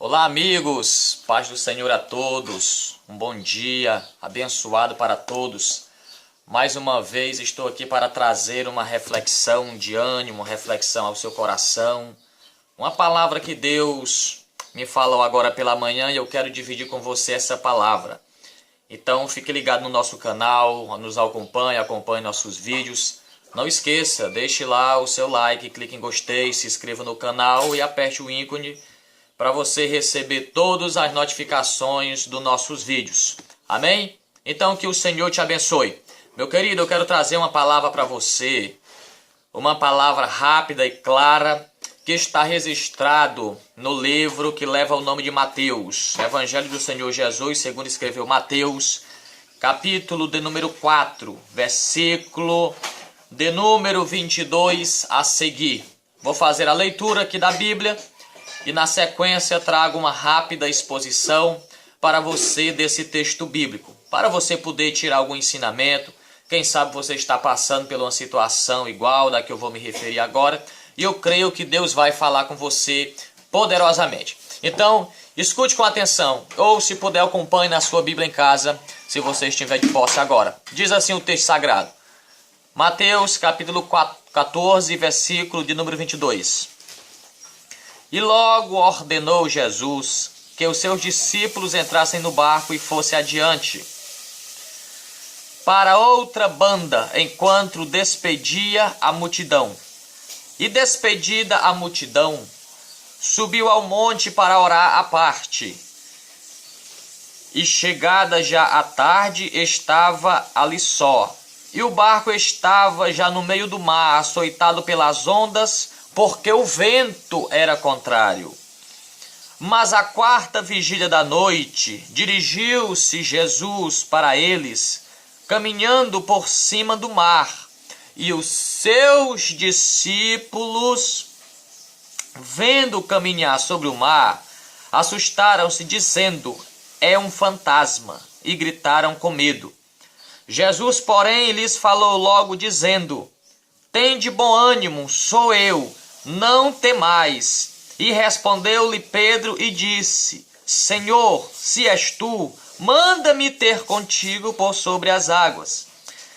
Olá, amigos, paz do Senhor a todos, um bom dia abençoado para todos. Mais uma vez estou aqui para trazer uma reflexão de ânimo, uma reflexão ao seu coração, uma palavra que Deus me falou agora pela manhã e eu quero dividir com você essa palavra. Então fique ligado no nosso canal, nos acompanhe nossos vídeos. Não esqueça, deixe lá o seu like, clique em gostei, se inscreva no canal e aperte o ícone para você receber todas as notificações dos nossos vídeos. Amém? Então que o Senhor te abençoe. Meu querido, eu quero trazer uma palavra para você, uma palavra rápida e clara, que está registrado no livro que leva o nome de Mateus, Evangelho do Senhor Jesus, segundo escreveu Mateus, capítulo de número 4, versículo de número 22 a seguir. Vou fazer a leitura aqui da Bíblia e na sequência trago uma rápida exposição para você desse texto bíblico, para você poder tirar algum ensinamento. Quem sabe você está passando por uma situação igual da que eu vou me referir agora, e eu creio que Deus vai falar com você poderosamente. Então, escute com atenção, ou se puder acompanhe na sua Bíblia em casa, se você estiver de posse agora. Diz assim o texto sagrado. Mateus capítulo 14, versículo de número 22. E logo ordenou Jesus que os seus discípulos entrassem no barco e fossem adiante para outra banda, enquanto despedia a multidão. E despedida a multidão, subiu ao monte para orar à parte. E chegada já a tarde, estava ali só. E o barco estava já no meio do mar, açoitado pelas ondas, porque o vento era contrário. Mas à quarta vigília da noite, dirigiu-se Jesus para eles, caminhando por cima do mar. E os seus discípulos, vendo caminhar sobre o mar, assustaram-se, dizendo: é um fantasma, e gritaram com medo. Jesus, porém, lhes falou logo, dizendo: tende bom ânimo, sou eu, não temais. E respondeu-lhe Pedro e disse: Senhor, se és tu, manda-me ter contigo por sobre as águas.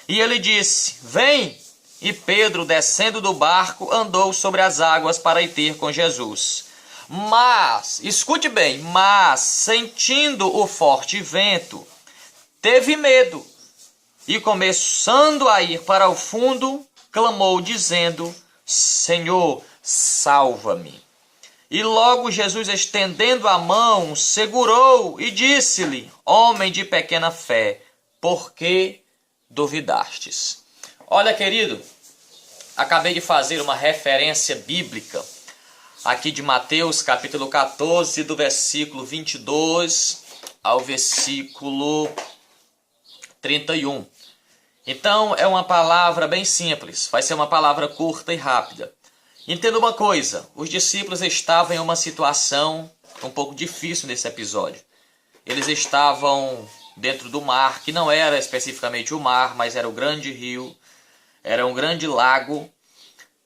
E ele disse: vem. E Pedro, descendo do barco, andou sobre as águas para ir ter com Jesus. Mas, escute bem, sentindo o forte vento, teve medo. E começando a ir para o fundo, clamou, dizendo: Senhor, salva-me. E logo Jesus, estendendo a mão, segurou e disse-lhe: homem de pequena fé, por que duvidastes? Olha, querido, acabei de fazer uma referência bíblica aqui de Mateus, capítulo 14, do versículo 22 ao versículo 31. Então, é uma palavra bem simples, vai ser uma palavra curta e rápida. Entenda uma coisa, os discípulos estavam em uma situação um pouco difícil nesse episódio. Eles estavam dentro do mar, que não era especificamente o mar, mas era o grande rio, era um grande lago,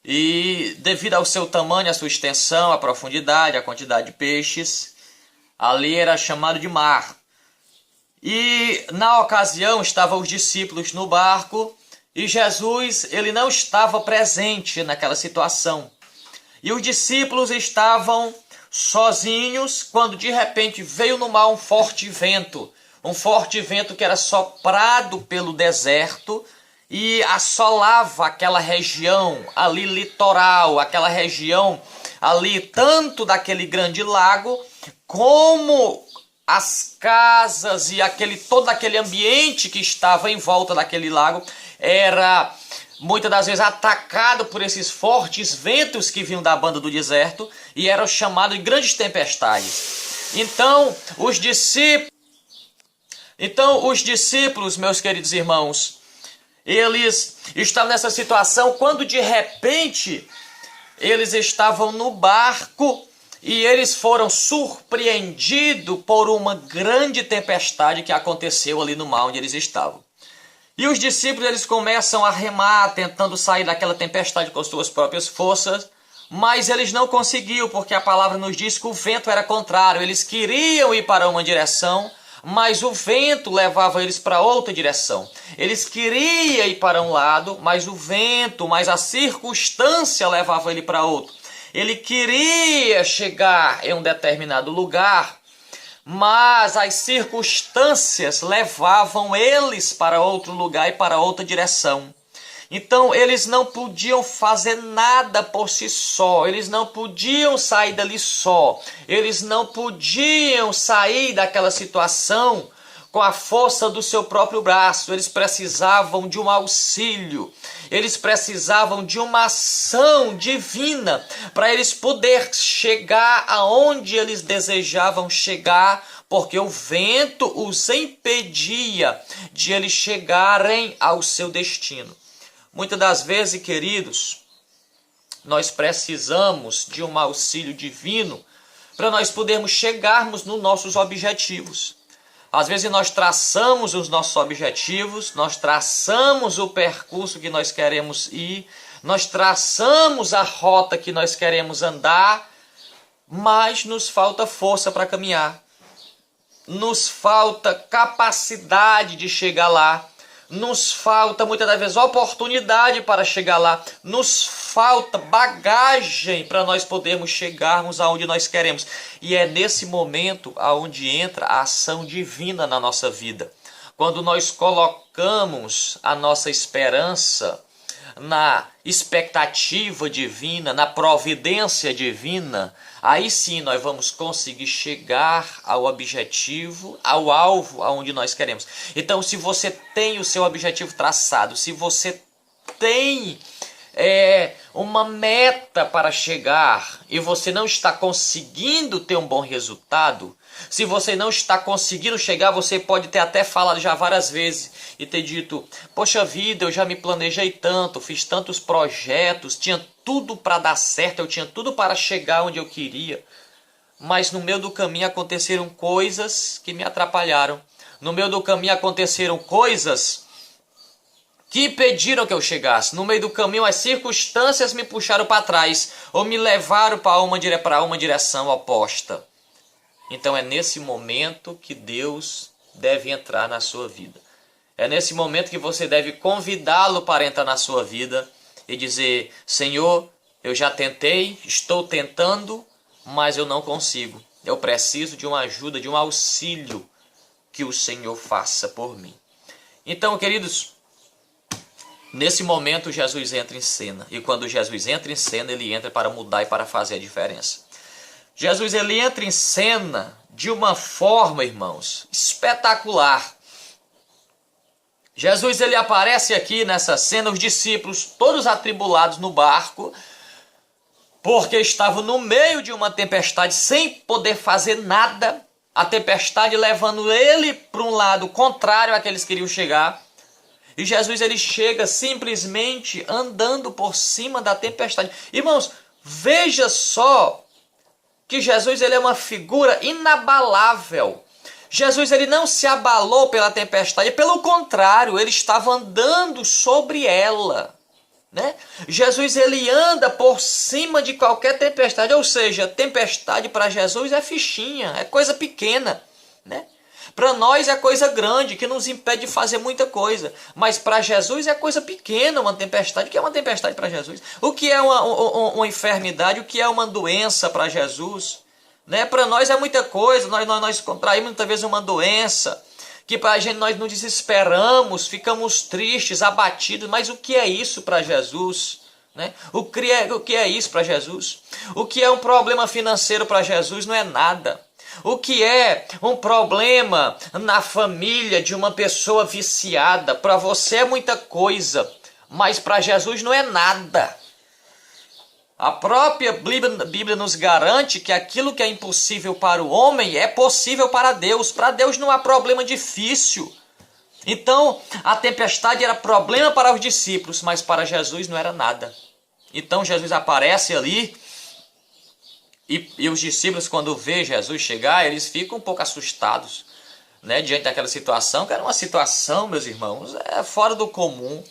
e devido ao seu tamanho, a sua extensão, a profundidade, a quantidade de peixes, ali era chamado de mar. E na ocasião estavam os discípulos no barco e Jesus, ele não estava presente naquela situação. E os discípulos estavam sozinhos quando de repente veio no mar um forte vento que era soprado pelo deserto e assolava aquela região ali litoral, aquela região ali tanto daquele grande lago como as casas e todo aquele ambiente que estava em volta daquele lago era muitas das vezes atacado por esses fortes ventos que vinham da banda do deserto e eram chamados de grandes tempestades. Então os discípulos, meus queridos irmãos, eles estavam nessa situação quando de repente eles estavam no barco e eles foram surpreendidos por uma grande tempestade que aconteceu ali no mar onde eles estavam. E os discípulos, eles começam a remar, tentando sair daquela tempestade com as suas próprias forças, Mas eles não conseguiam, porque a palavra nos diz que o vento era contrário. Eles queriam ir para uma direção, mas o vento levava eles para outra direção. Eles queriam ir para um lado, mas o vento, mas a circunstância levava ele para outro. Ele queria chegar em um determinado lugar, mas as circunstâncias levavam eles para outro lugar e para outra direção. Então eles não podiam fazer nada por si só, eles não podiam sair dali só, eles não podiam sair daquela situação com a força do seu próprio braço, eles precisavam de um auxílio, eles precisavam de uma ação divina para eles poderem chegar aonde eles desejavam chegar, porque o vento os impedia de eles chegarem ao seu destino. Muitas das vezes, queridos, nós precisamos de um auxílio divino para nós podermos chegarmos nos nossos objetivos. Às vezes nós traçamos os nossos objetivos, nós traçamos o percurso que nós queremos ir, nós traçamos a rota que nós queremos andar, mas nos falta força para caminhar, nos falta capacidade de chegar lá. Nos falta muitas das vezes oportunidade para chegar lá, nos falta bagagem para nós podermos chegarmos aonde nós queremos. E é nesse momento aonde entra a ação divina na nossa vida. Quando nós colocamos a nossa esperança na expectativa divina, na providência divina, aí sim nós vamos conseguir chegar ao objetivo, ao alvo aonde nós queremos. Então, se você tem o seu objetivo traçado, se você tem uma meta para chegar e você não está conseguindo ter um bom resultado, se você não está conseguindo chegar, você pode ter até falado já várias vezes e ter dito: poxa vida, eu já me planejei tanto, fiz tantos projetos, tinha tudo para dar certo, eu tinha tudo para chegar onde eu queria, mas no meio do caminho aconteceram coisas que me atrapalharam. No meio do caminho aconteceram coisas que impediram que eu chegasse. No meio do caminho as circunstâncias me puxaram para trás ou me levaram para uma direção oposta. Então é nesse momento que Deus deve entrar na sua vida. É nesse momento que você deve convidá-lo para entrar na sua vida e dizer: Senhor, eu já tentei, estou tentando, mas eu não consigo. Eu preciso de uma ajuda, de um auxílio que o Senhor faça por mim. Então, queridos, nesse momento Jesus entra em cena. E quando Jesus entra em cena, ele entra para mudar e para fazer a diferença. Jesus, ele entra em cena de uma forma, irmãos, espetacular. Jesus, ele aparece aqui nessa cena, os discípulos todos atribulados no barco, porque estavam no meio de uma tempestade sem poder fazer nada, a tempestade levando ele para um lado contrário àquele que eles queriam chegar. E Jesus, ele chega simplesmente andando por cima da tempestade. Irmãos, veja só que Jesus, ele é uma figura inabalável. Jesus, ele não se abalou pela tempestade, pelo contrário, ele estava andando sobre ela, né? Jesus, ele anda por cima de qualquer tempestade, ou seja, tempestade para Jesus é fichinha, é coisa pequena, né? Para nós é coisa grande, que nos impede de fazer muita coisa. Mas para Jesus é coisa pequena uma tempestade. O que é uma tempestade para Jesus? O que é uma enfermidade? O que é uma doença para Jesus? Né? Para nós é muita coisa. Nós contraímos muitas vezes uma doença que para a gente nós nos desesperamos, ficamos tristes, abatidos. Mas o que é isso para Jesus? Né? O que é isso para Jesus? O que é um problema financeiro para Jesus não é nada. O que é um problema na família de uma pessoa viciada, para você é muita coisa, mas para Jesus não é nada. A própria Bíblia nos garante que aquilo que é impossível para o homem é possível para Deus. Para Deus não há problema difícil. Então, a tempestade era problema para os discípulos, mas para Jesus não era nada. Então, Jesus aparece ali. E os discípulos, quando vê Jesus chegar, eles ficam um pouco assustados, né, diante daquela situação, que era uma situação, meus irmãos, fora do comum,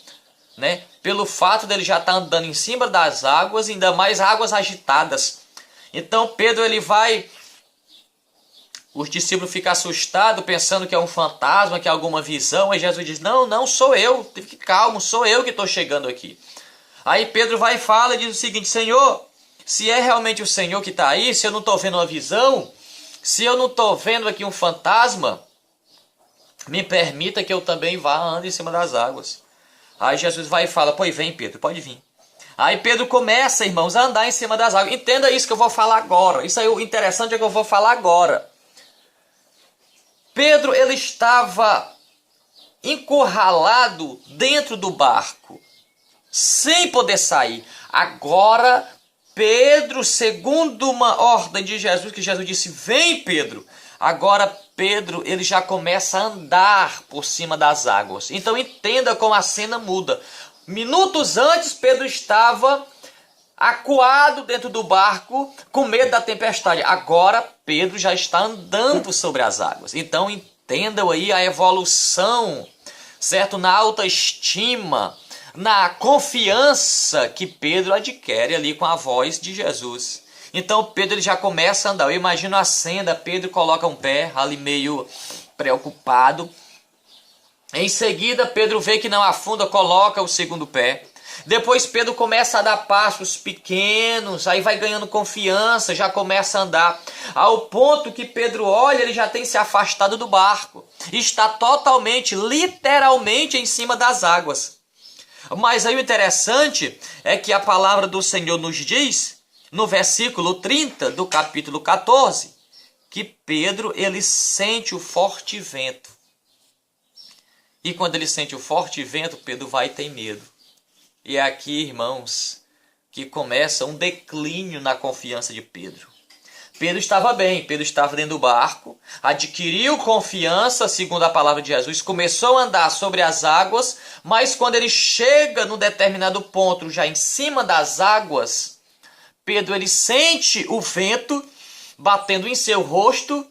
né? pelo fato dele já estar andando em cima das águas, ainda mais águas agitadas. Então Pedro ele vai, os discípulos ficam assustados, pensando que é um fantasma, que é alguma visão. Aí Jesus diz, não, não, sou eu, fique calmo, sou eu que estou chegando aqui. Aí Pedro vai e fala e diz o seguinte, Senhor, se é realmente o Senhor que está aí, se eu não estou vendo uma visão, se eu não estou vendo aqui um fantasma, me permita que eu também vá andar em cima das águas. Aí Jesus vai e fala, pois vem Pedro, pode vir. Aí Pedro começa, irmãos, a andar em cima das águas. Entenda isso que eu vou falar agora. Isso aí, o interessante é que eu vou falar agora. Pedro, ele estava encurralado dentro do barco, sem poder sair. Agora, Pedro, segundo uma ordem de Jesus, que Jesus disse, vem Pedro. Agora Pedro, ele já começa a andar por cima das águas. Então entenda como a cena muda. Minutos antes, Pedro estava acuado dentro do barco, com medo da tempestade. Agora, Pedro já está andando sobre as águas. Então, entendam aí a evolução, certo? Na autoestima, na confiança que Pedro adquire ali com a voz de Jesus. Então, Pedro ele já começa a andar. Eu imagino a cena, Pedro coloca um pé ali meio preocupado. Em seguida, Pedro vê que não afunda, coloca o segundo pé. Depois Pedro começa a dar passos pequenos, aí vai ganhando confiança, já começa a andar. Ao ponto que Pedro olha, ele já tem se afastado do barco. Está totalmente, literalmente em cima das águas. Mas aí o interessante é que a palavra do Senhor nos diz, no versículo 30 do capítulo 14, que Pedro ele sente o forte vento. E quando ele sente o forte vento, Pedro vai e tem medo. E é aqui, irmãos, que começa um declínio na confiança de Pedro. Pedro estava bem, Pedro estava dentro do barco, adquiriu confiança, segundo a palavra de Jesus, começou a andar sobre as águas, mas quando ele chega num determinado ponto, já em cima das águas, Pedro ele sente o vento batendo em seu rosto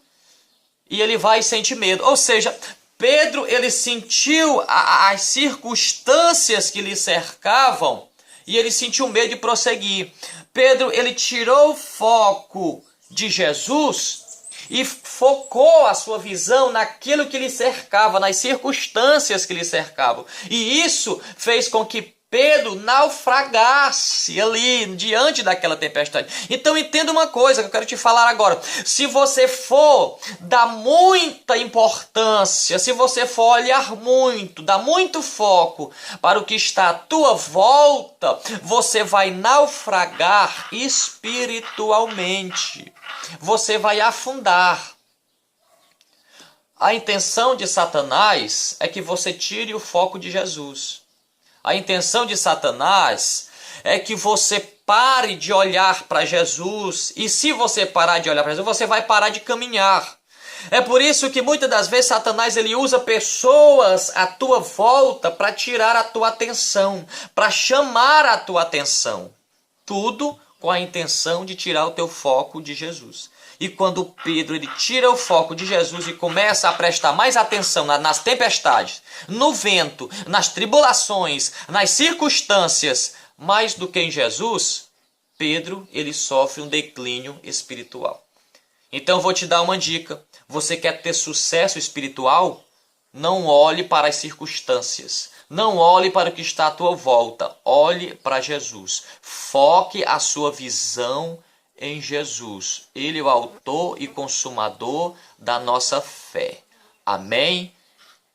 e ele vai e sente medo. Ou seja, Pedro ele sentiu as circunstâncias que lhe cercavam e ele sentiu medo de prosseguir. Pedro ele tirou o foco de Jesus e focou a sua visão naquilo que lhe cercava, nas circunstâncias que lhe cercavam. E isso fez com que Pedro naufragasse ali diante daquela tempestade. Então entenda uma coisa que eu quero te falar agora. Se você for dar muita importância, se você for olhar muito, dar muito foco para o que está à tua volta, você vai naufragar espiritualmente. Você vai afundar. A intenção de Satanás é que você tire o foco de Jesus. A intenção de Satanás é que você pare de olhar para Jesus. E se você parar de olhar para Jesus, você vai parar de caminhar. É por isso que muitas das vezes Satanás ele usa pessoas à tua volta para tirar a tua atenção, para chamar a tua atenção. Tudo com a intenção de tirar o teu foco de Jesus. E quando Pedro ele tira o foco de Jesus e começa a prestar mais atenção nas tempestades, no vento, nas tribulações, nas circunstâncias, mais do que em Jesus, Pedro ele sofre um declínio espiritual. Então eu vou te dar uma dica. Você quer ter sucesso espiritual? Não olhe para as circunstâncias. Não olhe para o que está à tua volta. Olhe para Jesus. Foque a sua visão em Jesus. Ele é o autor e consumador da nossa fé. Amém?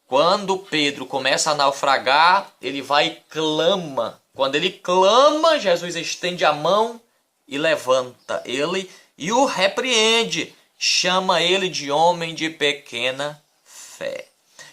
Quando Pedro começa a naufragar, ele vai e clama. Quando ele clama, Jesus estende a mão e levanta ele e o repreende. Chama ele de homem de pequena fé.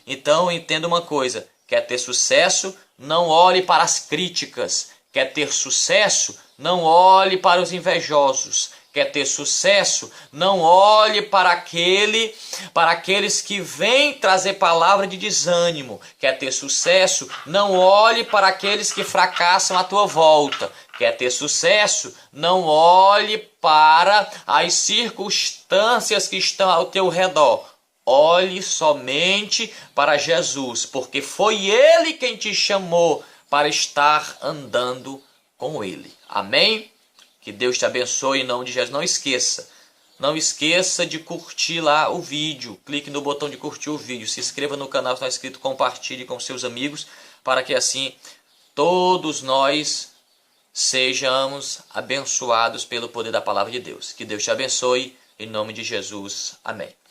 Então, entenda uma coisa. Quer ter sucesso? Não olhe para as críticas. Quer ter sucesso? Não olhe para os invejosos. Quer ter sucesso? Não olhe para aqueles que vêm trazer palavra de desânimo. Quer ter sucesso? Não olhe para aqueles que fracassam à tua volta. Quer ter sucesso? Não olhe para as circunstâncias que estão ao teu redor. Olhe somente para Jesus, porque foi Ele quem te chamou para estar andando com Ele. Amém? Que Deus te abençoe em nome de Jesus. Não esqueça de curtir lá o vídeo. Clique no botão de curtir o vídeo. Se inscreva no canal se não é inscrito. Compartilhe com seus amigos para que assim todos nós sejamos abençoados pelo poder da palavra de Deus. Que Deus te abençoe em nome de Jesus. Amém.